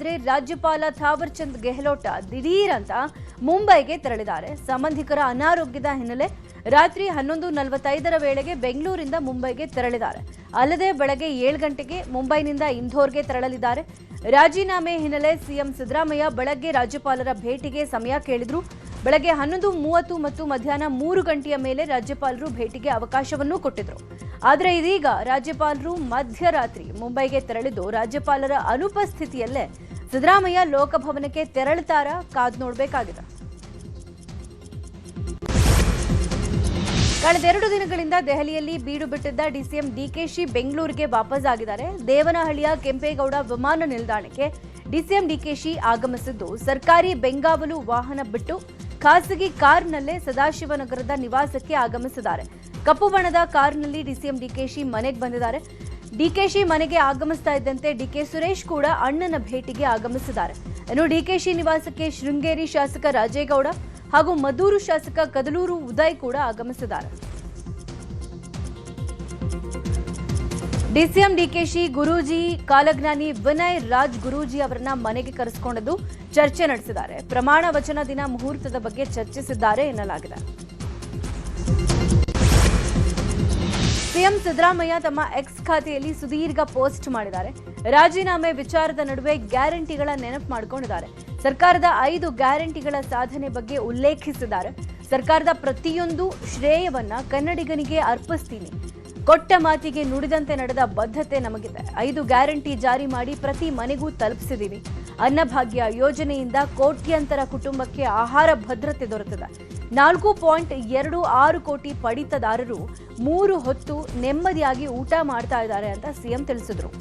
ಆದ್ರೆ ರಾಜ್ಯಪಾಲ ಥಾವರ್ ಚಂದ್ ಗೆಹ್ಲೋಟ್ ದಿಢೀರ್ ಅಂತ ಮುಂಬೈಗೆ ತೆರಳಿದ್ದಾರೆ. ಸಂಬಂಧಿಕರ ಅನಾರೋಗ್ಯದ ಹಿನ್ನೆಲೆ ರಾತ್ರಿ 11:45 ವೇಳೆಗೆ ಬೆಂಗಳೂರಿಂದ ಮುಂಬೈಗೆ ತೆರಳಿದ್ದಾರೆ. ಅಲ್ಲದೆ ಬೆಳಗ್ಗೆ 7 ಗಂಟೆಗೆ ಮುಂಬೈನಿಂದ ಇಂಧೋರ್ಗೆ ತೆರಳಲಿದ್ದಾರೆ. ರಾಜೀನಾಮೆ ಹಿನ್ನೆಲೆ ಸಿಎಂ ಸಿದ್ದರಾಮಯ್ಯ ಬೆಳಗ್ಗೆ ರಾಜ್ಯಪಾಲರ ಭೇಟಿಗೆ ಸಮಯ ಕೇಳಿದ್ರು. ಬೆಳಗ್ಗೆ 11:30 ಮತ್ತು ಮಧ್ಯಾಹ್ನ 3 ಗಂಟೆಯ ಮೇಲೆ ರಾಜ್ಯಪಾಲರು ಭೇಟಿಗೆ ಅವಕಾಶವನ್ನೂ ಕೊಟ್ಟಿದ್ರು. ಆದರೆ ಇದೀಗ ರಾಜ್ಯಪಾಲರು ಮಧ್ಯರಾತ್ರಿ ಮುಂಬೈಗೆ ತೆರಳಿದ್ದು ರಾಜ್ಯಪಾಲರ ಅನುಪಸ್ಥಿತಿಯಲ್ಲೇ ಸಿದ್ದರಾಮಯ್ಯ ಲೋಕಭವನಕ್ಕೆ ತೆರಳುತ್ತಾರಾ ಕಾದು ನೋಡಬೇಕಾಗಿದೆ. ಕಳೆದ 2 ದಿನಗಳಿಂದ ದೆಹಲಿಯಲ್ಲಿ ಬೀಡು ಬಿಟ್ಟಿದ್ದ ಡಿಸಿಎಂ ಡಿಕೆಶಿ ಬೆಂಗಳೂರಿಗೆ ವಾಪಸ್ ಆಗಿದ್ದಾರೆ. ದೇವನಹಳ್ಳಿಯ ಕೆಂಪೇಗೌಡ ವಿಮಾನ ನಿಲ್ದಾಣಕ್ಕೆ ಡಿಸಿಎಂ ಡಿಕೆಶಿ ಆಗಮಿಸಿದ್ದು ಸರ್ಕಾರಿ ಬೆಂಗಾವಲು ವಾಹನ ಬಿಟ್ಟು ಖಾಸಗಿ ಕಾರ್ನಲ್ಲೇ ಸದಾಶಿವನಗರದ ನಿವಾಸಕ್ಕೆ ಆಗಮಿಸಿದ್ದಾರೆ. ಕಪ್ಪು ಬಣ್ಣದ ಕಾರ್ನಲ್ಲಿ ಡಿಸಿಎಂ ಡಿಕೆಶಿ ಮನೆಗೆ ಬಂದಿದ್ದಾರೆ. ಡಿಕೆಶಿ ಮನೆಗೆ ಆಗಮಿಸ್ತಾ ಇದ್ದಂತೆ ಡಿಕೆ ಸುರೇಶ್ ಕೂಡ ಅಣ್ಣನ ಭೇಟಿಗೆ ಆಗಮಿಸಿದ್ದಾರೆ. ಇನ್ನು ಡಿಕೆಶಿ ನಿವಾಸಕ್ಕೆ ಶೃಂಗೇರಿ ಶಾಸಕ ರಾಜೇಗೌಡ ಹಾಗೂ ಮದ್ದೂರು ಶಾಸಕ ಕದಲೂರು ಉದಯ್ ಕೂಡ ಆಗಮಿಸಿದ್ದಾರೆ. ಡಿಸಿಎಂ ಡಿಕೆಶಿ ಗುರೂಜಿ ಕಾಲಜ್ಞಾನಿ ವಿನಯ್ ರಾಜ್ ಗುರೂಜಿ ಅವರನ್ನ ಮನೆಗೆ ಕರೆಸಿಕೊಂಡಿದ್ದು ಚರ್ಚೆ ನಡೆಸಿದ್ದಾರೆ. ಪ್ರಮಾಣ ವಚನ ದಿನ ಮುಹೂರ್ತದ ಬಗ್ಗೆ ಚರ್ಚಿಸಿದ್ದಾರೆ ಎನ್ನಲಾಗಿದೆ. ಸಿಎಂ ಸಿದ್ದರಾಮಯ್ಯ ತಮ್ಮ ಎಕ್ಸ್ ಖಾತೆಯಲ್ಲಿ ಸುದೀರ್ಘ ಪೋಸ್ಟ್ ಮಾಡಿದ್ದಾರೆ. ರಾಜೀನಾಮೆ ವಿಚಾರದ ನಡುವೆ ಗ್ಯಾರಂಟಿಗಳ ನೆನಪು ಮಾಡಿಕೊಂಡಿದ್ದಾರೆ. ಸರ್ಕಾರದ 5 ಗ್ಯಾರಂಟಿಗಳ ಸಾಧನೆ ಬಗ್ಗೆ ಉಲ್ಲೇಖಿಸಿದ್ದಾರೆ. ಸರ್ಕಾರದ ಪ್ರತಿಯೊಂದು ಶ್ರೇಯವನ್ನ ಕನ್ನಡಿಗನಿಗೆ ಅರ್ಪಿಸ್ತೀನಿ. ಕೊಟ್ಟ ಮಾತಿಗೆ ನುಡಿದಂತೆ ನಡೆದ ಬದ್ಧತೆ ನಮಗಿದೆ. 5 ಗ್ಯಾರಂಟಿ ಜಾರಿ ಮಾಡಿ ಪ್ರತಿ ಮನೆಗೂ ತಲುಪಿಸಿದ್ದೀವಿ. ಅನ್ನಭಾಗ್ಯ ಯೋಜನೆಯಿಂದ ಕೋಟ್ಯಂತರ ಕುಟುಂಬಕ್ಕೆ ಆಹಾರ ಭದ್ರತೆ ದೊರೆತಿದೆ. 4.26 ಕೋಟಿ ಪಡಿತದಾರರು 3 ಹೊತ್ತು ನೆಮ್ಮದಿಯಾಗಿ ಊಟ ಮಾಡ್ತಾ ಇದ್ದಾರೆ ಅಂತ ಸಿಎಂ ತಿಳಿಸಿದ್ರು.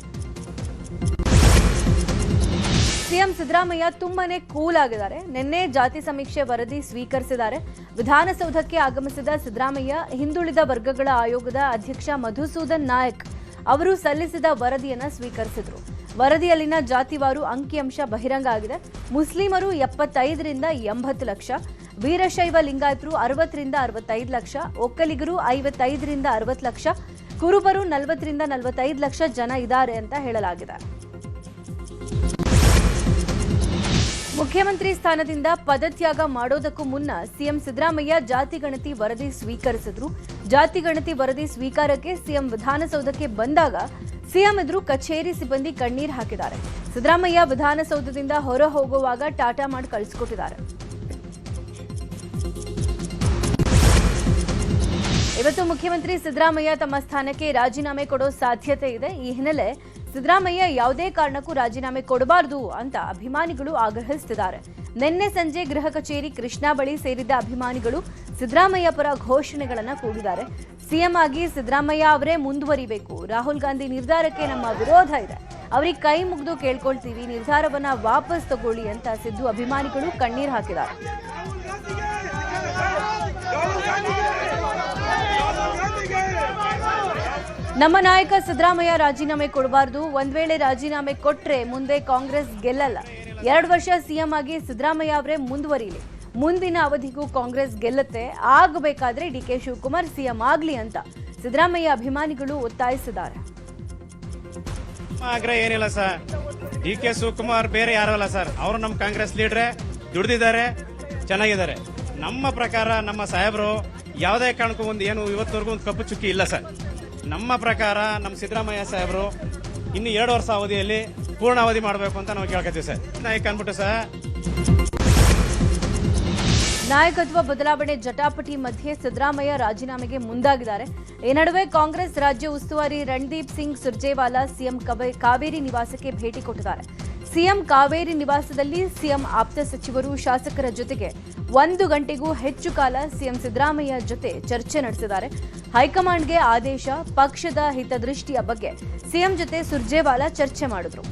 ಸಿಎಂ ಸಿದ್ದರಾಮಯ್ಯ ತುಂಬಾನೇ ಕೂಲ್ ಆಗಿದ್ದಾರೆ. ನಿನ್ನೆ ಜಾತಿ ಸಮೀಕ್ಷೆ ವರದಿ ಸ್ವೀಕರಿಸಿದ್ದಾರೆ. ವಿಧಾನಸೌಧಕ್ಕೆ ಆಗಮಿಸಿದ ಸಿದ್ದರಾಮಯ್ಯ ಹಿಂದುಳಿದ ವರ್ಗಗಳ ಆಯೋಗದ ಅಧ್ಯಕ್ಷ ಮಧುಸೂದನ್ ನಾಯಕ್ ಅವರು ಸಲ್ಲಿಸಿದ ವರದಿಯನ್ನ ಸ್ವೀಕರಿಸಿದ್ರು. ವರದಿಯಲ್ಲಿನ ಜಾತಿವಾರು ಅಂಕಿಅಂಶ ಬಹಿರಂಗ ಆಗಿದೆ. ಮುಸ್ಲಿಮರು 75ರಿಂದ 80 ಲಕ್ಷ, ವೀರಶೈವ ಲಿಂಗಾಯತರು 60ರಿಂದ 65 ಲಕ್ಷ, ಒಕ್ಕಲಿಗರು 55ರಿಂದ 60 ಲಕ್ಷ, ಕುರುಬರು 40ರಿಂದ 45 ಲಕ್ಷ ಜನ ಇದ್ದಾರೆ ಅಂತ ಹೇಳಲಾಗಿದೆ. ಮುಖ್ಯಮಂತ್ರಿ ಸ್ಥಾನದಿಂದ ಪದತ್ಯಾಗ ಮಾಡೋದಕ್ಕೂ ಮುನ್ನ ಸಿಎಂ ಸಿದ್ದರಾಮಯ್ಯ ಜಾತಿ ಗಣತಿ ವರದಿ ಸ್ವೀಕರಿಸಿದ್ರು. ಜಾತಿ ಗಣತಿ ವರದಿ ಸ್ವೀಕಾರಕ್ಕೆ ಸಿಎಂ ವಿಧಾನಸೌಧಕ್ಕೆ ಬಂದಾಗ ಸಿಎಂ ಎದುರು ಕಚೇರಿ ಸಿಬ್ಬಂದಿ ಕಣ್ಣೀರು ಹಾಕಿದ್ದಾರೆ. ಸಿದ್ದರಾಮಯ್ಯ ವಿಧಾನಸೌಧದಿಂದ ಹೊರ ಹೋಗುವಾಗ ಟಾಟಾ ಮಾಡಿ ಕಳಿಸಿಕೊಟ್ಟಿದ್ದಾರೆ. ಇವತ್ತು ಮುಖ್ಯಮಂತ್ರಿ ಸಿದ್ದರಾಮಯ್ಯ ತಮ್ಮ ಸ್ಥಾನಕ್ಕೆ ರಾಜೀನಾಮೆ ಕೊಡೋ ಸಾಧ್ಯತೆ ಇದೆ. ಈ ಹಿನ್ನೆಲೆ ಸಿದ್ದರಾಮಯ್ಯ ಯಾವುದೇ ಕಾರಣಕ್ಕೂ ರಾಜೀನಾಮೆ ಕೊಡಬಾರದು ಅಂತ ಅಭಿಮಾನಿಗಳು ಆಗ್ರಹಿಸುತ್ತಿದ್ದಾರೆ. ನಿನ್ನೆ ಸಂಜೆ ಗೃಹ ಕಚೇರಿ ಕೃಷ್ಣಾ ಬಳಿ ಸೇರಿದ್ದ ಅಭಿಮಾನಿಗಳು ಸಿದ್ದರಾಮಯ್ಯ ಪರ ಘೋಷಣೆಗಳನ್ನು ಕೂಗಿದ್ದಾರೆ. ಸಿಎಂ ಆಗಿ ಸಿದ್ದರಾಮಯ್ಯ ಅವರೇ ಮುಂದುವರಿಬೇಕು. ರಾಹುಲ್ ಗಾಂಧಿ ನಿರ್ಧಾರಕ್ಕೆ ನಮ್ಮ ವಿರೋಧ ಇದೆ. ಅವರಿಗೆ ಕೈ ಮುಗಿದು ಕೇಳ್ಕೊಳ್ತೀವಿ, ನಿರ್ಧಾರವನ್ನ ವಾಪಸ್ ತಗೊಳ್ಳಿ ಅಂತ ಸಿದ್ದು ಅಭಿಮಾನಿಗಳು ಕಣ್ಣೀರು ಹಾಕಿದ್ದಾರೆ. ನಮ್ಮ ನಾಯಕ ಸಿದ್ದರಾಮಯ್ಯ ರಾಜೀನಾಮೆ ಕೊಡಬಾರದು. ಒಂದ್ ವೇಳೆ ರಾಜೀನಾಮೆ ಕೊಟ್ರೆ ಮುಂದೆ ಕಾಂಗ್ರೆಸ್ ಗೆಲ್ಲಲ್ಲ. 2 ವರ್ಷ ಸಿಎಂ ಆಗಿ ಸಿದ್ದರಾಮಯ್ಯ ಅವರೇ ಮುಂದುವರಿಯಲಿ. ಮುಂದಿನ ಅವಧಿಗೂ ಕಾಂಗ್ರೆಸ್ ಗೆಲ್ಲುತ್ತೆ. ಆಗಬೇಕಾದ್ರೆ ಡಿಕೆ ಶಿವಕುಮಾರ್ ಸಿಎಂ ಆಗ್ಲಿ ಅಂತ ಸಿದ್ದರಾಮಯ್ಯ ಅಭಿಮಾನಿಗಳು ಒತ್ತಾಯಿಸಿದ್ದಾರೆ. ಆಗ್ರಹ ಏನಿಲ್ಲ ಸರ್, ಡಿಕೆ ಶಿವಕುಮಾರ್ ಬೇರೆ ಯಾರು ಅಲ್ಲ ಸರ್. ಅವರು ನಮ್ಮ ಕಾಂಗ್ರೆಸ್ ಲೀಡ್ರೆ, ದುಡಿದಿದ್ದಾರೆ, ಚೆನ್ನಾಗಿದ್ದಾರೆ. ನಮ್ಮ ಪ್ರಕಾರ ನಮ್ಮ ಸಾಹೇಬರು ಯಾವುದೇ ಕಾರಣಕ್ಕೂ ಏನು ಇವತ್ತವರೆಗೂ ಒಂದು ಕಪ್ಪು ಚುಕ್ಕಿ ಇಲ್ಲ ಸರ್. ನಮ್ಮ ಪ್ರಕಾರ ನಮ್ಮ ಸಿದ್ದರಾಮಯ್ಯ ಸಾಹೇಬರು ಇನ್ನು 2 ವರ್ಷ ಅವಧಿಯಲ್ಲಿ ಪೂರ್ಣಾವಧಿ ಮಾಡಬೇಕು ಅಂತ ನಾವು ಕೇಳ್ಕೊತೀವಿ ಸರ್. ನಾಯಕ ಅನ್ಬಿಟ್ಟು ಸರ್, ನಾಯಕತ್ವ ಬದಲಾವಣೆ ಜಟಾಪಟಿ ಮಧ್ಯೆ ಸಿದ್ದರಾಮಯ್ಯ ರಾಜೀನಾಮೆಗೆ ಮುಂದಾಗಿದ್ದಾರೆ. ಈ ನಡುವೆ ಕಾಂಗ್ರೆಸ್ ರಾಜ್ಯ ಉಸ್ತುವಾರಿ ರಣದೀಪ್ ಸಿಂಗ್ ಸುರ್ಜೇವಾಲಾ ಸಿಎಂ ಕಾವೇರಿ ನಿವಾಸಕ್ಕೆ ಭೇಟಿ ಕೊಟ್ಟಿದ್ದಾರೆ. ಸಿಎಂ ಕಾವೇರಿ ನಿವಾಸದಲ್ಲಿ ಸಿಎಂ ಆಪ್ತ ಸಚಿವರು ಶಾಸಕರ ಜೊತೆಗೆ 1 ಗಂಟೆಗೂ ಹೆಚ್ಚು ಕಾಲ ಸಿಎಂ ಸಿದ್ದರಾಮಯ್ಯ ಜೊತೆ ಚರ್ಚೆ ನಡೆಸಿದ್ದಾರೆ. ಹೈಕಮಾಂಡ್ಗೆ ಆದೇಶ, ಪಕ್ಷದ ಹಿತದೃಷ್ಟಿಯ ಬಗ್ಗೆ ಸಿಎಂ ಜೊತೆ ಸುರ್ಜೇವಾಲಾ ಚರ್ಚೆ ಮಾಡಿದ್ರು.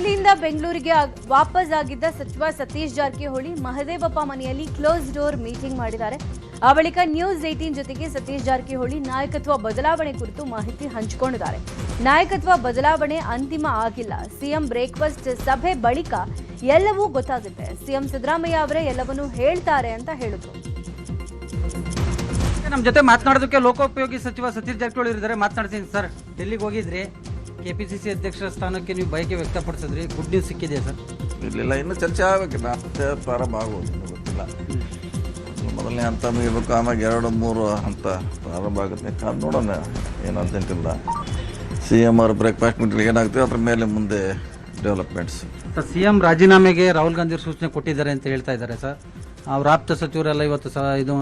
ದೆಹಲಿಯಿಂದ ಬೆಂಗಳೂರಿಗೆ ವಾಪಸ್ ಆಗಿದ್ದ ಸಚಿವ ಸತೀಶ್ ಜಾರಕಿಹೊಳಿ ಮಹದೇವಪ್ಪ ಮನೆಯಲ್ಲಿ ಕ್ಲೋಸ್ ಡೋರ್ ಮೀಟಿಂಗ್ ಮಾಡಿದ್ದಾರೆ. ಆ ಬಳಿಕ ನ್ಯೂಸ್ 18 ಜೊತೆಗೆ ಸತೀಶ್ ಜಾರಕಿಹೊಳಿ ನಾಯಕತ್ವ ಬದಲಾವಣೆ ಕುರಿತು ಮಾಹಿತಿ ಹಂಚಿಕೊಂಡಿದ್ದಾರೆ. ನಾಯಕತ್ವ ಬದಲಾವಣೆ ಅಂತಿಮ ಆಗಿಲ್ಲ. ಸಿಎಂ ಬ್ರೇಕ್ಫಾಸ್ಟ್ ಸಭೆ ಬಳಿಕ ಎಲ್ಲವೂ ಗೊತ್ತಾಗುತ್ತೆ. ಸಿಎಂ ಸಿದ್ದರಾಮಯ್ಯ ಅವರೇ ಎಲ್ಲವನ್ನೂ ಹೇಳ್ತಾರೆ ಅಂತ ಹೇಳಿದ್ರು. ನಮ್ಮ ಜೊತೆ ಮಾತನಾಡೋದಕ್ಕೆ ಲೋಕೋಪಯೋಗಿ ಸಚಿವ ಸತೀಶ್ ಜಾರಕಿಹೊಳಿ ಇದ್ದಾರೆ. ಮಾತನಾಡ್ತೀನಿ ಸರ್. ಡೆಲ್ಲಿಗೆ ಹೋಗಿದ್ರಿ, ಕೆಪಿಸಿಸಿ ಅಧ್ಯಕ್ಷರ ಸ್ಥಾನಕ್ಕೆ ನೀವು ಬಯಕೆ ವ್ಯಕ್ತಪಡಿಸಿದ್ರಿ. ಗುಡ್ ನ್ಯೂಸ್ ಸಿಕ್ಕಿದೆ ಸರ್? ಇರಲಿಲ್ಲ, ಇನ್ನೂ ಚರ್ಚೆ ಆಗಬೇಕಿಲ್ಲ, ಮತ್ತೆ ಪ್ರಾರಂಭ ಆಗೋದು ಇನ್ನೂ ಗೊತ್ತಿಲ್ಲ. ಮೊದಲನೇ ಹಂತ ಮುಗಿಬೇಕು, ಆಮೇಲೆ 2-3 ಹಂತ ಪ್ರಾರಂಭ ಆಗುತ್ತೆ. ಕಾದು ನೋಡೋಣ, ಏನಂತಿಲ್ಲ. CM ಅವ್ರ ಬ್ರೇಕ್ಫಾಸ್ಟ್ ಮೀಟಿಂಗ್ ಏನಾಗ್ತದೆ ಅದ್ರ ಮೇಲೆ ಮುಂದೆ ಡೆವಲಪ್ಮೆಂಟ್ಸ್. ಸರ್, CM ರಾಜೀನಾಮೆಗೆ ರಾಹುಲ್ ಗಾಂಧಿ ಸೂಚನೆ ಕೊಟ್ಟಿದ್ದಾರೆ ಅಂತ ಹೇಳ್ತಾ ಇದ್ದಾರೆ ಸರ್. ಅವ್ರ ಆಪ್ತ ಸಚಿವರೆಲ್ಲ ಇವತ್ತು ಇದು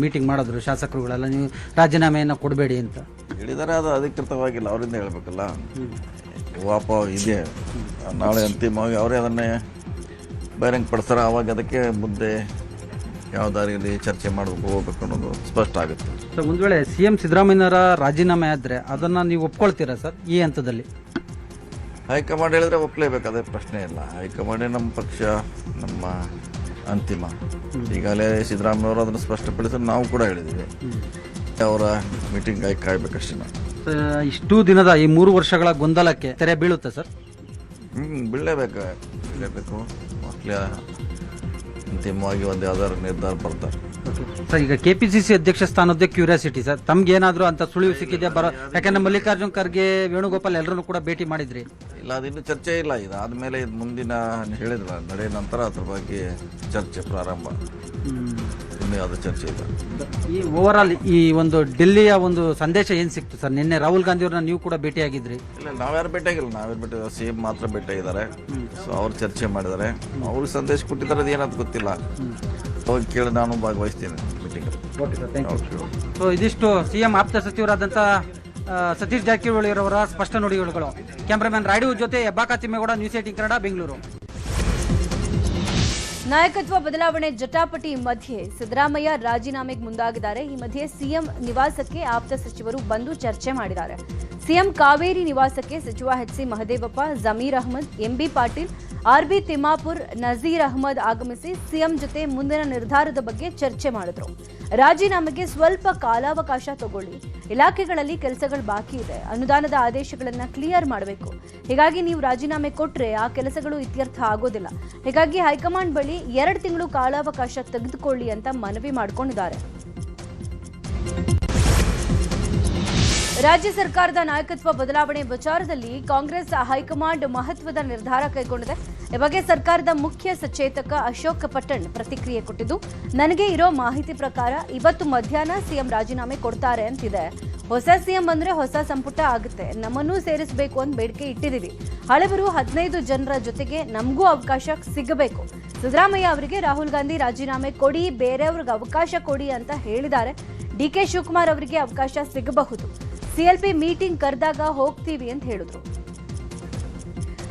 ಮೀಟಿಂಗ್ ಮಾಡಿದ್ರು, ಶಾಸಕರುಗಳೆಲ್ಲ ನೀವು ರಾಜೀನಾಮೆಯನ್ನು ಕೊಡಬೇಡಿ ಅಂತ ಹೇಳಿದ್ದಾರೆ. ಅದು ಅಧಿಕೃತವಾಗಿಲ್ಲ, ಅವರಿಂದ ಹೇಳಬೇಕಲ್ಲ. ವಾಪ ಇದೆ, ನಾಳೆ ಅಂತಿಮವಾಗಿ ಅವರೇ ಅದನ್ನೇ ಬಹಿರಂಗಪಡಿಸ್ತಾರೆ. ಆವಾಗ ಅದಕ್ಕೆ ಮುಂದೆ ಯಾವ ದಾರಿಯಲ್ಲಿ ಚರ್ಚೆ ಮಾಡಬೇಕು, ಹೋಗ್ಬೇಕು ಅನ್ನೋದು ಸ್ಪಷ್ಟ ಆಗುತ್ತೆ. ಸರ್, ಒಂದು ವೇಳೆ CM ಸಿದ್ದರಾಮಯ್ಯನವರ ರಾಜೀನಾಮೆ ಆದರೆ ಅದನ್ನು ನೀವು ಒಪ್ಕೊಳ್ತೀರಾ ಸರ್ ಈ ಹಂತದಲ್ಲಿ? ಹೈಕಮಾಂಡ್ ಹೇಳಿದ್ರೆ ಒಪ್ಪಲೇಬೇಕು, ಅದೇ ಪ್ರಶ್ನೆ ಇಲ್ಲ. ಹೈಕಮಾಂಡೇ ನಮ್ಮ ಪಕ್ಷ, ನಮ್ಮ ಅಂತಿಮ. ಈಗಾಗಲೇ ಸಿದ್ದರಾಮಯ್ಯವರು ಅದನ್ನು ಸ್ಪಷ್ಟಪಡಿಸಿ ನಾವು ಕೂಡ ಹೇಳಿದ್ದೀವಿ. ಅವರ ಮೀಟಿಂಗ್ ಕಾಯ್ಬೇಕಷ್ಟೇ ನಾವು. ಇಷ್ಟು ದಿನದ ಈ 3 ವರ್ಷಗಳ ಗೊಂದಲಕ್ಕೆ ತೆರೆ ಬೀಳುತ್ತೆ ಸರ್? ಬೀಳಲೇಬೇಕು. ಮಕ್ಕಳ ಅಂತಿಮವಾಗಿ ಒಂದು ಯಾವ್ದಾದ್ರು ನಿರ್ಧಾರ ಬರ್ತಾರೆ ಸರ್. ಈಗ KPCC ಅಧ್ಯಕ್ಷ ಸ್ಥಾನದ್ದೇ ಕ್ಯೂರಿಯಾಸಿಟಿ ಸರ್, ತಮ್ಗೇನಾದರೂ ಅಂತ ಸುಳಿವು ಸಿಕ್ಕಿದೆ? ಯಾಕಂದ್ರೆ ಮಲ್ಲಿಕಾರ್ಜುನ್ ಖರ್ಗೆ, ವೇಣುಗೋಪಾಲ್ ಎಲ್ಲರನ್ನು ಕೂಡ ಭೇಟಿ ಮಾಡಿದ್ರಿ. ಇಲ್ಲ, ಅದಿನ್ನೂ ಚರ್ಚೆ ಇಲ್ಲ. ಇದಾದ್ಮೇಲೆ ಇದು ಮುಂದಿನ ಹೇಳಿದ್ರಲ್ಲ, ನಡೆಯ ನಂತರ ಅದ್ರ ಬಗ್ಗೆ ಚರ್ಚೆ ಪ್ರಾರಂಭ. ಇನ್ನೂ ಯಾವುದೂ ಚರ್ಚೆ ಇಲ್ಲ. ಈ ಓವರ್ ಆಲ್ ಈ ಒಂದು ಡೆಲ್ಲಿಯ ಒಂದು ಸಂದೇಶ ಏನು ಸಿಕ್ತು ಸರ್? ನಿನ್ನೆ ರಾಹುಲ್ ಗಾಂಧಿ ಅವ್ರನ್ನ ನೀವು ಕೂಡ ಭೇಟಿಯಾಗಿದ್ರಿ. ಇಲ್ಲ, ನಾವ್ಯಾರು ಭೇಟಿಯಾಗಿಲ್ಲ. CM ಮಾತ್ರ ಭೇಟಿಯಾಗಿದ್ದಾರೆ. ಸೊ ಅವ್ರು ಚರ್ಚೆ ಮಾಡಿದ್ದಾರೆ, ಅವ್ರು ಸಂದೇಶ ಕೊಟ್ಟಿದ್ದಾರೆ. ಅದು ಏನಂತ ಗೊತ್ತಿಲ್ಲ, ಹೋಗಿ ಕೇಳಿ ನಾನು ಭಾಗವಹಿಸ್ತೀನಿ ಮೀಟಿಂಗ್. ಸೊ ಇದಿಷ್ಟು CM ಆಪ್ತ ಸಚಿವರಾದಂಥ ಸತೀಶ್ ಜಾರಕಿಹೊಳಿ ಅವರ ಸ್ಪಷ್ಟ ನುಡಿಗಳು. ಕ್ಯಾಮ್ರಾಮನ್ ರಾಡಿಯೋ ಜೊತೆ ಹೆಬ್ಬಾಕ ತಿಮ್ಮೇಗೌಡ, ನ್ಯೂಸ್ 18 ಕನ್ನಡ, ಬೆಂಗಳೂರು. ನಾಯಕತ್ವ ಬದಲಾವಣೆ ಜಟಾಪಟಿ ಮಧ್ಯೆ ಸಿದ್ದರಾಮಯ್ಯ ರಾಜೀನಾಮೆಗೆ ಮುಂದಾಗಿದ್ದಾರೆ. ಈ ಮಧ್ಯೆ ಸಿಎಂ ನಿವಾಸಕ್ಕೆ ಆಪ್ತ ಸಚಿವರು ಬಂದು ಚರ್ಚೆ ಮಾಡಿದ್ದಾರೆ. ಸಿಎಂ ಕಾವೇರಿ ನಿವಾಸಕ್ಕೆ ಸಚಿವ HC Mahadevappa, Zameer Ahmed, MB Patil, RB Timmapur, Nazeer Ahmed ಆಗಮಿಸಿ ಸಿಎಂ ಜೊತೆ ಮುಂದಿನ ನಿರ್ಧಾರದ ಬಗ್ಗೆ ಚರ್ಚೆ ಮಾಡಿದ್ರು. ರಾಜೀನಾಮೆಗೆ ಸ್ವಲ್ಪ ಕಾಲಾವಕಾಶ ತಗೊಳ್ಳಿ, ಇಲಾಖೆಗಳಲ್ಲಿ ಕೆಲಸಗಳು ಬಾಕಿ ಇದೆ, ಅನುದಾನದ ಆದೇಶಗಳನ್ನ ಕ್ಲಿಯರ್ ಮಾಡಬೇಕು. ಹೀಗಾಗಿ ನೀವು ರಾಜೀನಾಮೆ ಕೊಟ್ರೆ ಆ ಕೆಲಸಗಳು ಇತ್ಯರ್ಥ ಆಗೋದಿಲ್ಲ. ಹೀಗಾಗಿ ಹೈಕಮಾಂಡ್ ಬಳಿ 2 ತಿಂಗಳು ಕಾಲಾವಕಾಶ ತೆಗೆದುಕೊಳ್ಳಿ ಅಂತ ಮನವಿ ಮಾಡಿಕೊಂಡಿದ್ದಾರೆ. ರಾಜ್ಯ ಸರ್ಕಾರದ ನಾಯಕತ್ವ ಬದಲಾವಣೆ ವಿಚಾರದಲ್ಲಿ ಕಾಂಗ್ರೆಸ್ ಹೈಕಮಾಂಡ್ ಮಹತ್ವದ ನಿರ್ಧಾರ ಕೈಗೊಂಡಿದೆ. ಈ ಬಗ್ಗೆ ಸರ್ಕಾರದ ಮುಖ್ಯ ಸಚೇತಕ ಅಶೋಕ್ ಪಟ್ಟಣ್ ಪ್ರತಿಕ್ರಿಯೆ ಕೊಟ್ಟಿದ್ದು, ನನಗೆ ಇರೋ ಮಾಹಿತಿ ಪ್ರಕಾರ ಇವತ್ತು ಮಧ್ಯಾಹ್ನ ಸಿಎಂ ರಾಜೀನಾಮೆ ಕೊಡ್ತಾರೆ ಅಂತಿದೆ. ಹೊಸ ಸಿಎಂ ಬಂದ್ರೆ ಹೊಸ ಸಂಪುಟ ಆಗುತ್ತೆ, ನಮ್ಮನ್ನೂ ಸೇರಿಸಬೇಕು ಅಂತ ಬೇಡಿಕೆ ಇಟ್ಟಿದ್ದೀವಿ. ಹಳಬರು 15 ಜನರ ಜೊತೆಗೆ ನಮಗೂ ಅವಕಾಶ ಸಿಗಬೇಕು. ಸಿದ್ದರಾಮಯ್ಯ ಅವರಿಗೆ ರಾಹುಲ್ ಗಾಂಧಿ ರಾಜೀನಾಮೆ ಕೊಡಿ, ಬೇರೆಯವ್ರಿಗೆ ಅವಕಾಶ ಕೊಡಿ ಅಂತ ಹೇಳಿದ್ದಾರೆ. DK ಶಿವಕುಮಾರ್ ಅವರಿಗೆ ಅವಕಾಶ ಸಿಗಬಹುದು. CLP ಮೀಟಿಂಗ್ ಕರೆದಾಗ ಹೋಗ್ತೀವಿ ಅಂತ ಹೇಳಿದ್ರು.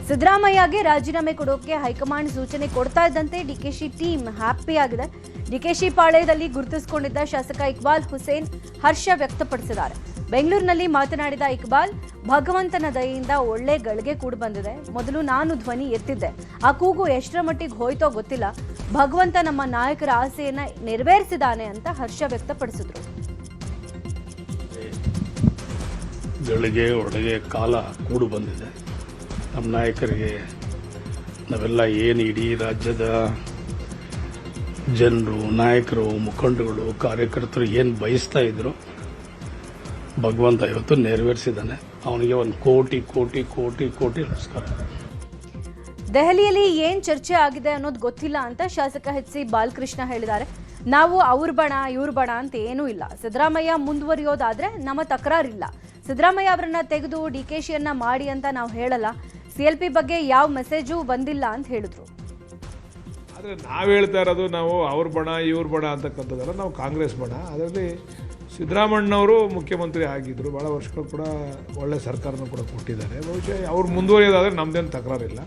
ಸಿದ್ದರಾಮಯ್ಯಗೆ ರಾಜೀನಾಮೆ ಕೊಡೋಕೆ ಹೈಕಮಾಂಡ್ ಸೂಚನೆ ಕೊಡ್ತಾ ಇದ್ದಂತೆ DKಶಿ ಟೀಮ್ ಹ್ಯಾಪಿ ಆಗಿದೆ. DKಶಿ ಪಾಳ್ಯದಲ್ಲಿ ಗುರುತಿಸಿಕೊಂಡಿದ್ದ ಶಾಸಕ ಇಕ್ಬಾಲ್ ಹುಸೇನ್ ಹರ್ಷ ವ್ಯಕ್ತಪಡಿಸಿದ್ದಾರೆ. ಬೆಂಗಳೂರಿನಲ್ಲಿ ಮಾತನಾಡಿದ ಇಕ್ಬಾಲ್, ಭಗವಂತನ ದಯೆಯಿಂದ ಒಳ್ಳೆ ಗಳಿಗೆ ಕೂಡ ಬಂದಿದೆ. ಮೊದಲು ನಾನು ಧ್ವನಿ ಎತ್ತಿದ್ದೆ, ಆ ಕೂಗು ಎಷ್ಟರ ಮಟ್ಟಿಗೆ ಹೋಯ್ತೋ ಗೊತ್ತಿಲ್ಲ. ಭಗವಂತ ನಮ್ಮ ನಾಯಕರ ಆಸೆಯನ್ನ ನೆರವೇರಿಸಿದಾನೆ ಅಂತ ಹರ್ಷ ವ್ಯಕ್ತಪಡಿಸಿದ್ರು. ಗಳಿಗೆ ಒಳಗೆ ಕಾಲ ಕೂಡು ಬಂದಿದೆ. ನಮ್ಮ ನಾಯಕರಿಗೆ ನಾವೆಲ್ಲ ಏನು ಇಡೀ ರಾಜ್ಯದ ಜನರು, ನಾಯಕರು, ಮುಖಂಡಗಳು, ಕಾರ್ಯಕರ್ತರು ಏನು ಬಯಸ್ತಾ ಇದ್ರು ಭಗವಂತ ಇವತ್ತು ನೆರವೇರಿಸಿದ್ದಾನೆ. ಅವನಿಗೆ 1 ಕೋಟಿ ಕೋಟಿ ಕೋಟಿ ಕೋಟಿ ನಮಸ್ಕಾರ. ದೆಹಲಿಯಲ್ಲಿ ಏನ್ ಚರ್ಚೆ ಆಗಿದೆ ಅನ್ನೋದು ಗೊತ್ತಿಲ್ಲ ಅಂತ ಶಾಸಕ HC ಬಾಲಕೃಷ್ಣ ಹೇಳಿದ್ದಾರೆ. ನಾವು ಅವ್ರ ಬಣ ಇವ್ರ ಬಣ ಅಂತ ಏನೂ ಇಲ್ಲ. ಸಿದ್ದರಾಮಯ್ಯ ಮುಂದುವರಿಯೋದಾದ್ರೆ ನಮ್ಮ ತಕರಾರಿಲ್ಲ. ಸಿದ್ದರಾಮಯ್ಯ ಅವರನ್ನ ತೆಗೆದು DKಶಿಯನ್ನ ಮಾಡಿ ಅಂತ ನಾವು ಹೇಳಲ್ಲ. CLP ಬಗ್ಗೆ ಯಾವ ಮೆಸೇಜು ಬಂದಿಲ್ಲ ಅಂತ ಹೇಳಿದ್ರು. ಆದರೆ ನಾವು ಹೇಳ್ತಾ ಇರೋದು ನಾವು ಅವ್ರ ಬಣ ಇವ್ರ ಬಣ ಅಂತಕ್ಕಂಥದ್ದಲ್ಲ, ನಾವು ಕಾಂಗ್ರೆಸ್ ಬಣ. ಅದರಲ್ಲಿ ಸಿದ್ದರಾಮಣ್ಣವರು ಮುಖ್ಯಮಂತ್ರಿ ಆಗಿದ್ದರು, ಭಾಳ ವರ್ಷಗಳು ಕೂಡ ಒಳ್ಳೆ ಸರ್ಕಾರನೂ ಕೂಡ ಕೊಟ್ಟಿದ್ದಾರೆ. ಬಹುಶಃ ಅವ್ರು ಮುಂದುವರಿಯೋದಾದರೆ ನಮ್ಮದೇನು ತಕರಾರಿಲ್ಲ.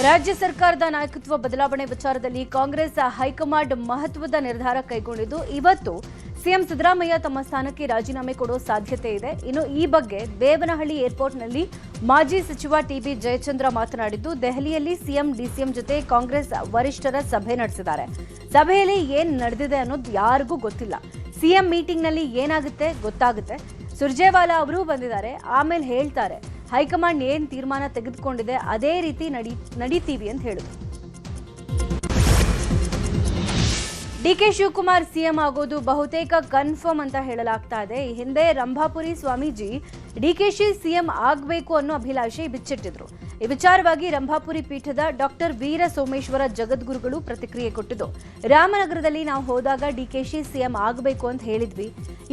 ರಾಜ್ಯ ಸರ್ಕಾರದ ನಾಯಕತ್ವ ಬದಲಾವಣೆ ವಿಚಾರದಲ್ಲಿ ಕಾಂಗ್ರೆಸ್ ಹೈಕಮಾಂಡ್ ಮಹತ್ವದ ನಿರ್ಧಾರ ಕೈಗೊಂಡಿದ್ದು, ಇವತ್ತು ಸಿಎಂ ಸಿದ್ದರಾಮಯ್ಯ ತಮ್ಮ ಸ್ಥಾನಕ್ಕೆ ರಾಜೀನಾಮೆ ಕೊಡೋ ಸಾಧ್ಯತೆ ಇದೆ. ಇನ್ನು ಈ ಬಗ್ಗೆ ದೇವನಹಳ್ಳಿ ಏರ್ಪೋರ್ಟ್ನಲ್ಲಿ ಮಾಜಿ ಸಚಿವ ಟಿಬಿ ಜಯಚಂದ್ರ ಮಾತನಾಡಿದ್ದು, ದೆಹಲಿಯಲ್ಲಿ ಸಿಎಂ ಡಿಸಿಎಂ ಜೊತೆ ಕಾಂಗ್ರೆಸ್ ವರಿಷ್ಠರ ಸಭೆ ನಡೆಸಿದ್ದಾರೆ. ಸಭೆಯಲ್ಲಿ ಏನ್ ನಡೆದಿದೆ ಅನ್ನೋದು ಯಾರಿಗೂ ಗೊತ್ತಿಲ್ಲ. ಸಿಎಂ ಮೀಟಿಂಗ್ನಲ್ಲಿ ಏನಾಗುತ್ತೆ ಗೊತ್ತಾಗುತ್ತೆ. ಸುರ್ಜೇವಾಲಾ ಅವರು ಬಂದಿದ್ದಾರೆ, ಆಮೇಲೆ ಹೇಳ್ತಾರೆ. ಹೈಕಮಾಂಡ್ ಏನ್ ತೀರ್ಮಾನ ತೆಗೆದುಕೊಂಡಿದೆ ಅದೇ ರೀತಿ ನಡೀತೀವಿ ಅಂತ ಹೇಳಿದ್ರು. ಡಿಕೆ ಶಿವಕುಮಾರ್ ಸಿಎಂ ಆಗೋದು ಬಹುತೇಕ ಕನ್ಫರ್ಮ್ ಅಂತ ಹೇಳಲಾಗ್ತಾ ಇದೆ. ಈ ಹಿಂದೆ ರಂಭಾಪುರಿ ಸ್ವಾಮೀಜಿ ಡಿಕೆಶಿ ಸಿಎಂ ಆಗಬೇಕು ಅನ್ನೋ ಅಭಿಲಾಷೆ ಬಿಚ್ಚಿಟ್ಟಿದ್ರು. ಈ ವಿಚಾರವಾಗಿ ರಂಭಾಪುರಿ ಪೀಠದ ಡಾಕ್ಟರ್ ವೀರ ಸೋಮೇಶ್ವರ ಜಗದ್ಗುರುಗಳು ಪ್ರತಿಕ್ರಿಯೆ ಕೊಟ್ಟಿದ್ದು, ರಾಮನಗರದಲ್ಲಿ ನಾವು ಹೋದಾಗ ಡಿಕೆಶಿ ಸಿಎಂ ಆಗಬೇಕು ಅಂತ ಹೇಳಿದ್ವಿ.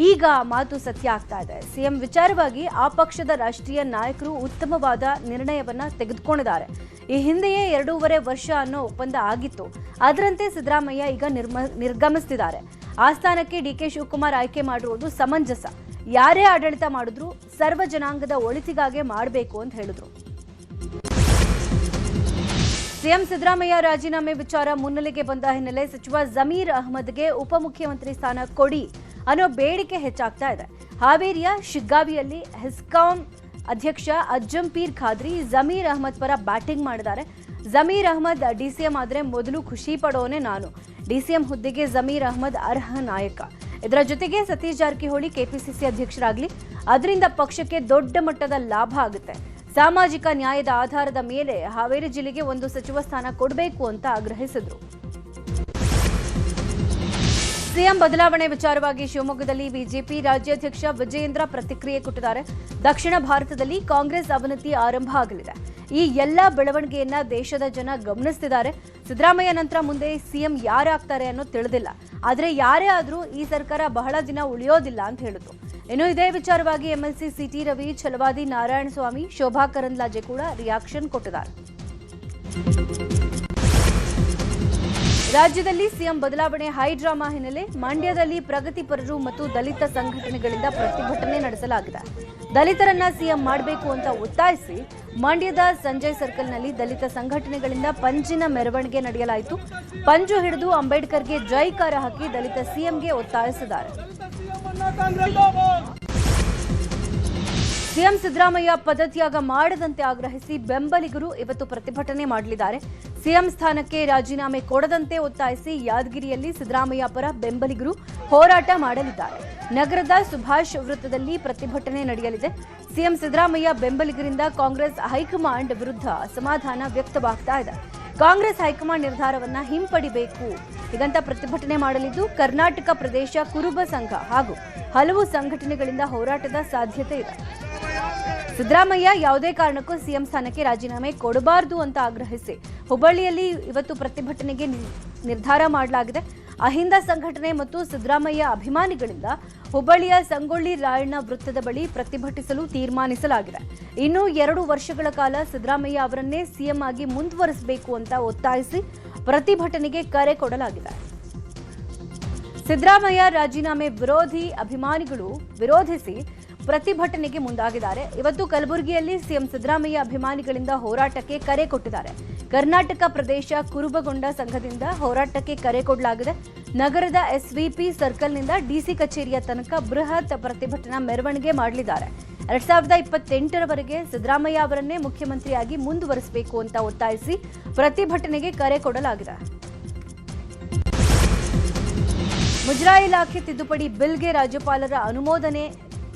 ಈಗ ಮಾತು ಸತ್ಯ ಆಗ್ತಾ ಇದೆ. ಸಿಎಂ ವಿಚಾರವಾಗಿ ಆ ಪಕ್ಷದ ರಾಷ್ಟ್ರೀಯ ನಾಯಕರು ಉತ್ತಮವಾದ ನಿರ್ಣಯವನ್ನ ತೆಗೆದುಕೊಂಡಿದ್ದಾರೆ. ಈ ಹಿಂದೆಯೇ 2.5 ವರ್ಷ ಅನ್ನೋ ಒಪ್ಪಂದ ಆಗಿತ್ತು. ಅದರಂತೆ ಸಿದ್ದರಾಮಯ್ಯ ಈಗ ನಿರ್ಗಮಿಸುತ್ತಿದ್ದಾರೆ. ಆ ಸ್ಥಾನಕ್ಕೆ ಡಿಕೆ ಶಿವಕುಮಾರ್ ಆಯ್ಕೆ ಮಾಡಿರುವುದು ಸಮಂಜಸ. ಯಾರೇ ಆಡಳಿತ ಮಾಡಿದ್ರು ಸರ್ವ ಜನಾಂಗದ ಒಳಿತಿಗಾಗಿ ಮಾಡಬೇಕು ಅಂತ ಹೇಳಿದ್ರು. ಸಿಎಂ ಸಿದ್ದರಾಮಯ್ಯ ರಾಜೀನಾಮೆ ವಿಚಾರ ಮುನ್ನೆಲೆಗೆ ಬಂದ ಹಿನ್ನೆಲೆ ಸಚಿವ ಜಮೀರ್ ಅಹ್ಮದ್ಗೆ ಉಪಮುಖ್ಯಮಂತ್ರಿ ಸ್ಥಾನ ಕೊಡಿ ಅನ್ನೋ ಬೇಡಿಕೆ ಹೆಚ್ಚಾಗ್ತಾ ಇದೆ. ಹಾವೇರಿಯ ಶಿಗ್ಗಾವಿಯಲ್ಲಿ ಹೆಸ್ಕಾಂ ಅಧ್ಯಕ್ಷ ಅಜ್ಜಂಪೀರ್ ಖಾದ್ರಿ ಜಮೀರ್ ಅಹ್ಮದ್ ಪರ ಬ್ಯಾಟಿಂಗ್ ಮಾಡಿದ್ದಾರೆ. ಜಮೀರ್ ಅಹ್ಮದ್ ಡಿಸಿಎಂ ಆದ್ರೆ ಮೊದಲು ಖುಷಿ ಪಡೋನೆ ನಾನು. ಡಿಸಿಎಂ ಹುದ್ದೆಗೆ ಜಮೀರ್ ಅಹ್ಮದ್ ಅರ್ಹ ನಾಯಕ. ಇದರ ಜೊತೆಗೆ ಸತೀಶ್ ಜಾರಕಿಹೊಳಿ ಕೆಪಿಸಿಸಿ ಅಧ್ಯಕ್ಷರಾಗಲಿ, ಅದರಿಂದ ಪಕ್ಷಕ್ಕೆ ದೊಡ್ಡ ಮಟ್ಟದ ಲಾಭ ಆಗುತ್ತೆ. ಸಾಮಾಜಿಕ ನ್ಯಾಯದ ಆಧಾರದ ಮೇಲೆ ಹಾವೇರಿ ಜಿಲ್ಲೆಗೆ ಒಂದು ಸಚಿವ ಸ್ಥಾನ ಕೊಡಬೇಕು ಅಂತ ಆಗ್ರಹಿಸಿದ್ರು. ಸಿಎಂ ಬದಲಾವಣೆ ವಿಚಾರವಾಗಿ ಶಿವಮೊಗ್ಗದಲ್ಲಿ ಬಿಜೆಪಿ ರಾಜ್ಯಾಧ್ಯಕ್ಷ ವಿಜಯೇಂದ್ರ ಪ್ರತಿಕ್ರಿಯೆ ಕೊಟ್ಟಿದ್ದಾರೆ. ದಕ್ಷಿಣ ಭಾರತದಲ್ಲಿ ಕಾಂಗ್ರೆಸ್ ಅವನತಿ ಆರಂಭ ಆಗಲಿದೆ. ಈ ಎಲ್ಲ ಬೆಳವಣಿಗೆಯನ್ನ ದೇಶದ ಜನ ಗಮನಿಸುತ್ತಿದ್ದಾರೆ. ಸಿದ್ದರಾಮಯ್ಯ ನಂತರ ಮುಂದೆ ಸಿಎಂ ಯಾರಾಗ್ತಾರೆ ಅನ್ನೋದು ತಿಳಿದಿಲ್ಲ. ಆದರೆ ಯಾರೇ ಆದ್ರೂ ಈ ಸರ್ಕಾರ ಬಹಳ ದಿನ ಉಳಿಯೋದಿಲ್ಲ ಅಂತ ಹೇಳಿದ್ರು. ಇನ್ನು ಇದೇ ವಿಚಾರವಾಗಿ ಎಂಎಲ್ಸಿ ಸಿಟಿ ರವಿ, ಛಲವಾದಿ ನಾರಾಯಣಸ್ವಾಮಿ, ಶೋಭಾ ಕರಂದ್ಲಾಜೆ ಕೂಡ ರಿಯಾಕ್ಷನ್ ಕೊಟ್ಟಿದ್ದಾರೆ. ರಾಜ್ಯದಲ್ಲಿ ಸಿಎಂ ಬದಲಾವಣೆ ಹೈ ಡ್ರಾಮಾ ಹಿನ್ನೆಲೆ ಮಂಡ್ಯದಲ್ಲಿ ಪ್ರಗತಿಪರರು ಮತ್ತು ದಲಿತ ಸಂಘಟನೆಗಳಿಂದ ಪ್ರತಿಭಟನೆ ನಡೆಸಲಾಗಿದೆ. ದಲಿತರನ್ನ ಸಿಎಂ ಮಾಡಬೇಕು ಅಂತ ಒತ್ತಾಯಿಸಿ ಮಂಡ್ಯದ ಸಂಜಯ್ ಸರ್ಕಲ್ನಲ್ಲಿ ದಲಿತ ಸಂಘಟನೆಗಳಿಂದ ಪಂಜಿನ ಮೆರವಣಿಗೆ ನಡೆಯಲಾಯಿತು. ಪಂಜು ಹಿಡಿದು ಅಂಬೇಡ್ಕರ್ಗೆ ಜೈಕಾರ ಹಾಕಿ ದಲಿತ ಸಿಎಂಗೆ ಒತ್ತಾಯಿಸಿದ್ದಾರೆ. ಸಿಎಂ ಸಿದ್ದರಾಮಯ್ಯ ಪದತ್ಯಾಗ ಮಾಡದಂತೆ ಆಗ್ರಹಿಸಿ ಬೆಂಬಲಿಗರು ಇವತ್ತು ಪ್ರತಿಭಟನೆ ಮಾಡಲಿದ್ದಾರೆ. ಸಿಎಂ ಸ್ಥಾನಕ್ಕೆ ರಾಜೀನಾಮೆ ಕೊಡದಂತೆ ಒತ್ತಾಯಿಸಿ ಯಾದಗಿರಿಯಲ್ಲಿ ಸಿದ್ದರಾಮಯ್ಯ ಪರ ಬೆಂಬಲಿಗರು ಹೋರಾಟ ಮಾಡಲಿದ್ದಾರೆ. ನಗರದ ಸುಭಾಷ್ ವೃತ್ತದಲ್ಲಿ ಪ್ರತಿಭಟನೆ ನಡೆಯಲಿದೆ. ಸಿಎಂ ಸಿದ್ದರಾಮಯ್ಯ ಬೆಂಬಲಿಗರಿಂದ ಕಾಂಗ್ರೆಸ್ ಹೈಕಮಾಂಡ್ ವಿರುದ್ಧ ಅಸಮಾಧಾನ ವ್ಯಕ್ತವಾಗ್ತಾ ಇದೆ. ಕಾಂಗ್ರೆಸ್ ಹೈಕಮಾಂಡ್ ನಿರ್ಧಾರವನ್ನ ಹಿಂಪಡಿಬೇಕು ಹೀಗಂತ ಪ್ರತಿಭಟನೆ ಮಾಡಲಿದ್ದು, ಕರ್ನಾಟಕ ಪ್ರದೇಶ ಕುರುಬ ಸಂಘ ಹಾಗೂ ಹಲವು ಸಂಘಟನೆಗಳಿಂದ ಹೋರಾಟದ ಸಾಧ್ಯತೆ ಇದೆ. ಸಿದ್ದರಾಮಯ್ಯ ಯಾವುದೇ ಕಾರಣಕ್ಕೂ ಸಿಎಂ ಸ್ಥಾನಕ್ಕೆ ರಾಜೀನಾಮೆ ಕೊಡಬಾರದು ಅಂತ ಆಗ್ರಹಿಸಿ ಹುಬ್ಬಳ್ಳಿಯಲ್ಲಿ ಇವತ್ತು ಪ್ರತಿಭಟನೆಗೆ ನಿರ್ಧಾರ ಮಾಡಲಾಗಿದೆ. ಅಹಿಂದ ಸಂಘಟನೆ ಮತ್ತು ಸಿದ್ದರಾಮಯ್ಯ ಅಭಿಮಾನಿಗಳಿಂದ ಹುಬ್ಬಳ್ಳಿಯ ಸಂಗೊಳ್ಳಿ ರಾಯಣ್ಣ ವೃತ್ತದ ಬಳಿ ಪ್ರತಿಭಟಿಸಲು ತೀರ್ಮಾನಿಸಲಾಗಿದೆ. ಇನ್ನು 2 ವರ್ಷಗಳ ಕಾಲ ಸಿದ್ದರಾಮಯ್ಯ ಅವರನ್ನೇ ಸಿಎಂ ಆಗಿ ಮುಂದುವರಿಸಬೇಕು ಅಂತ ಒತ್ತಾಯಿಸಿ ಪ್ರತಿಭಟನೆಗೆ ಕರೆ ಕೊಡಲಾಗಿದೆ. ಸಿದ್ದರಾಮಯ್ಯ ರಾಜೀನಾಮೆ ವಿರೋಧಿ ಅಭಿಮಾನಿಗಳು ವಿರೋಧಿಸಿ ಪ್ರತಿಭಟನೆಗೆ ಮುಂದಾಗಿದ್ದಾರೆ. ಇವತ್ತು ಕಲಬುರಗಿಯಲ್ಲಿ ಸಿಎಂ ಸಿದ್ದರಾಮಯ್ಯ ಅಭಿಮಾನಿಗಳಿಂದ ಹೋರಾಟಕ್ಕೆ ಕರೆ ಕೊಟ್ಟಿದ್ದಾರೆ. ಕರ್ನಾಟಕ ಪ್ರದೇಶ ಕುರುಬಗೊಂಡ ಸಂಘದಿಂದ ಹೋರಾಟಕ್ಕೆ ಕರೆ ಕೊಡಲಾಗಿದೆ. ನಗರದ ಎಸ್ವಿಪಿ ಸರ್ಕಲ್ನಿಂದ ಡಿಸಿ ಕಚೇರಿಯ ತನಕ ಬೃಹತ್ ಪ್ರತಿಭಟನಾ ಮೆರವಣಿಗೆ ಮಾಡಲಿದ್ದಾರೆ. 2028ರವರೆಗೆ ಸಿದ್ದರಾಮಯ್ಯ ಅವರನ್ನೇ ಮುಖ್ಯಮಂತ್ರಿಯಾಗಿ ಮುಂದುವರಿಸಬೇಕು ಅಂತ ಒತ್ತಾಯಿಸಿ ಪ್ರತಿಭಟನೆಗೆ ಕರೆ ಕೊಡಲಾಗಿದೆ. ಮುಜರಾಯಿ ಇಲಾಖೆ ತಿದ್ದುಪಡಿ ಬಿಲ್ಗೆ ರಾಜ್ಯಪಾಲರ ಅನುಮೋದನೆ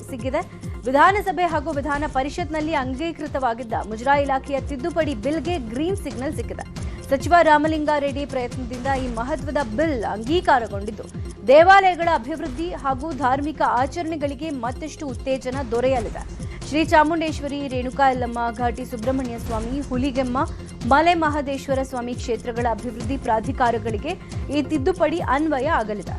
ಸಿಕ್ಕಿದೆ. ವಿಧಾನಸಭೆ ಹಾಗೂ ವಿಧಾನ ಪರಿಷತ್ನಲ್ಲಿ ಅಂಗೀಕೃತವಾಗಿದ್ದ ಮುಜರಾಯಿ ಇಲಾಖೆಯ ತಿದ್ದುಪಡಿ ಬಿಲ್ಗೆ ಗ್ರೀನ್ ಸಿಗ್ನಲ್ ಸಿಕ್ಕಿದೆ. ಸಚಿವ ರಾಮಲಿಂಗಾರೆಡ್ಡಿ ಪ್ರಯತ್ನದಿಂದ ಈ ಮಹತ್ವದ ಬಿಲ್ ಅಂಗೀಕಾರಗೊಂಡಿದ್ದು, ದೇವಾಲಯಗಳ ಅಭಿವೃದ್ಧಿ ಹಾಗೂ ಧಾರ್ಮಿಕ ಆಚರಣೆಗಳಿಗೆ ಮತ್ತಷ್ಟು ಉತ್ತೇಜನ ದೊರೆಯಲಿದೆ. ಶ್ರೀ ಚಾಮುಂಡೇಶ್ವರಿ, ರೇಣುಕಾ ಯಲ್ಲಮ್ಮ, ಘಾಟಿ ಸುಬ್ರಹ್ಮಣ್ಯ ಸ್ವಾಮಿ, ಹುಲಿಗೆಮ್ಮ, ಮಲೆ ಮಹದೇಶ್ವರ ಸ್ವಾಮಿ ಕ್ಷೇತ್ರಗಳ ಅಭಿವೃದ್ಧಿ ಪ್ರಾಧಿಕಾರಗಳಿಗೆ ಈ ತಿದ್ದುಪಡಿ ಅನ್ವಯ ಆಗಲಿದೆ.